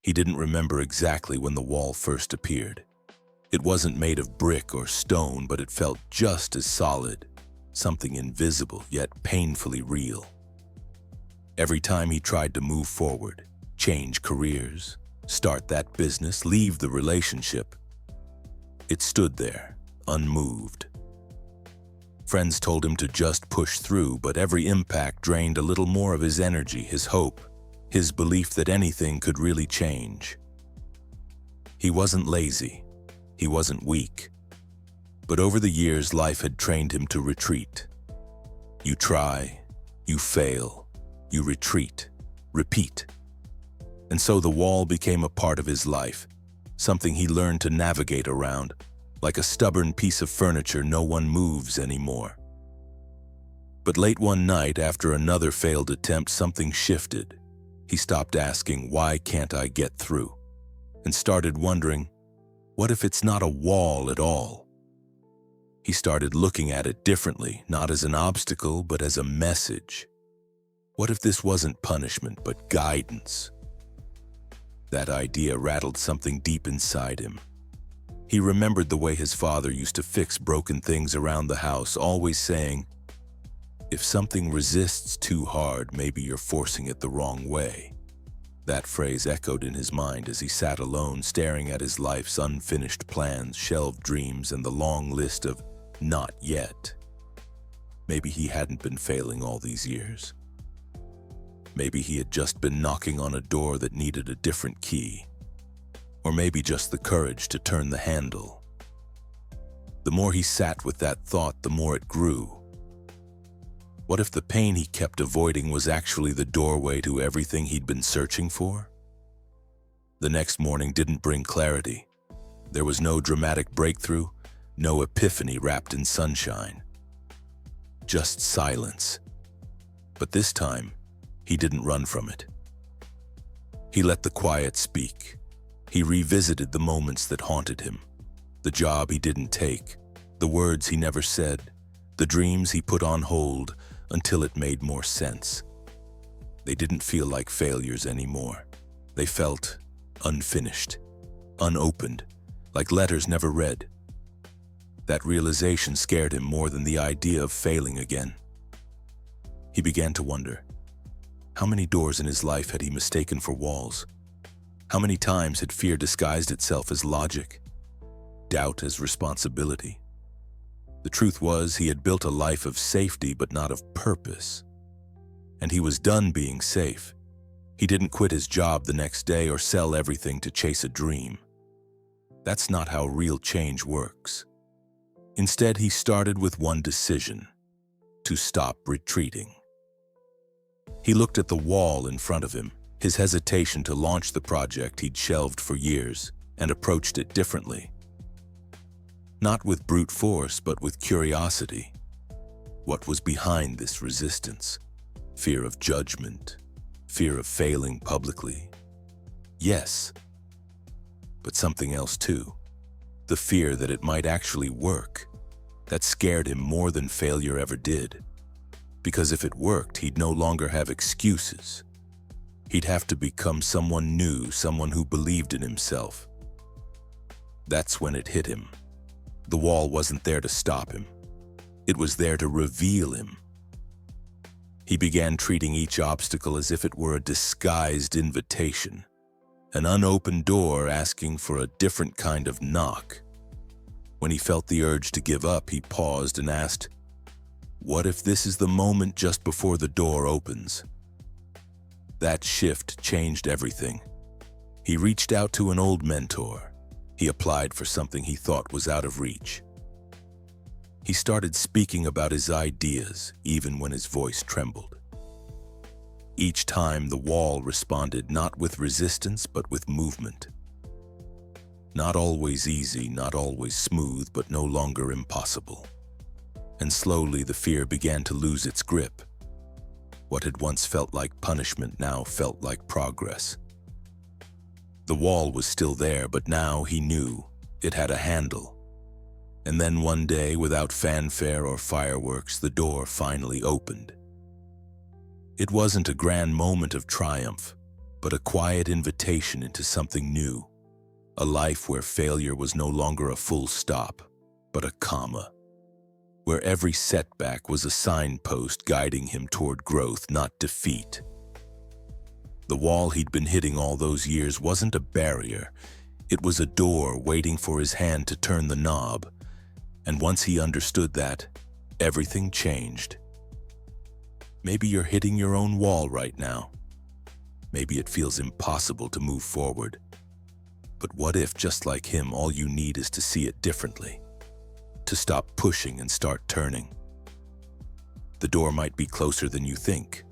He didn't remember exactly when the wall first appeared. It wasn't made of brick or stone, but it felt just as solid, something invisible yet painfully real. Every time he tried to move forward, change careers, start that business, leave the relationship, it stood there, unmoved. Friends told him to just push through, but every impact drained a little more of his energy, his hope, his belief that anything could really change. He wasn't lazy. He wasn't weak. But over the years, life had trained him to retreat. You try, you fail, you retreat, repeat. And so the wall became a part of his life, something he learned to navigate around. Like a stubborn piece of furniture, no one moves anymore. But late one night, after another failed attempt, something shifted. He stopped asking, "Why can't I get through?" and started wondering, what if it's not a wall at all? He started looking at it differently, not as an obstacle, but as a message. What if this wasn't punishment, but guidance? That idea rattled something deep inside him. He remembered the way his father used to fix broken things around the house, always saying, "If something resists too hard, maybe you're forcing it the wrong way." That phrase echoed in his mind as he sat alone, staring at his life's unfinished plans, shelved dreams, and the long list of "not yet." Maybe he hadn't been failing all these years. Maybe he had just been knocking on a door that needed a different key. Or maybe just the courage to turn the handle. The more he sat with that thought, the more it grew. What if the pain he kept avoiding was actually the doorway to everything he'd been searching for? The next morning didn't bring clarity. There was no dramatic breakthrough, no epiphany wrapped in sunshine. Just silence. But this time, he didn't run from it. He let the quiet speak. He revisited the moments that haunted him, the job he didn't take, the words he never said, the dreams he put on hold until it made more sense. They didn't feel like failures anymore. They felt unfinished, unopened, like letters never read. That realization scared him more than the idea of failing again. He began to wonder, how many doors in his life had he mistaken for walls? How many times had fear disguised itself as logic, doubt as responsibility? The truth was, he had built a life of safety but not of purpose. And he was done being safe. He didn't quit his job the next day or sell everything to chase a dream. That's not how real change works. Instead, he started with one decision: to stop retreating. He looked at the wall in front of him, his hesitation to launch the project he'd shelved for years, and approached it differently. Not with brute force, but with curiosity. What was behind this resistance? Fear of judgment? Fear of failing publicly? Yes, but something else too. The fear that it might actually work. That scared him more than failure ever did. Because if it worked, he'd no longer have excuses. He'd have to become someone new, someone who believed in himself. That's when it hit him. The wall wasn't there to stop him. It was there to reveal him. He began treating each obstacle as if it were a disguised invitation, an unopened door asking for a different kind of knock. When he felt the urge to give up, he paused and asked, "What if this is the moment just before the door opens?" That shift changed everything. He reached out to an old mentor. He applied for something he thought was out of reach. He started speaking about his ideas, even when his voice trembled. Each time, the wall responded not with resistance, but with movement. Not always easy, not always smooth, but no longer impossible. And slowly, the fear began to lose its grip. What had once felt like punishment now felt like progress. The wall was still there, but now he knew it had a handle. And then one day, without fanfare or fireworks, the door finally opened. It wasn't a grand moment of triumph, but a quiet invitation into something new, a life where failure was no longer a full stop, but a comma, where every setback was a signpost guiding him toward growth, not defeat. The wall he'd been hitting all those years wasn't a barrier. It was a door waiting for his hand to turn the knob. And once he understood that, everything changed. Maybe you're hitting your own wall right now. Maybe it feels impossible to move forward. But what if, just like him, all you need is to see it differently? To stop pushing and start turning? The door might be closer than you think,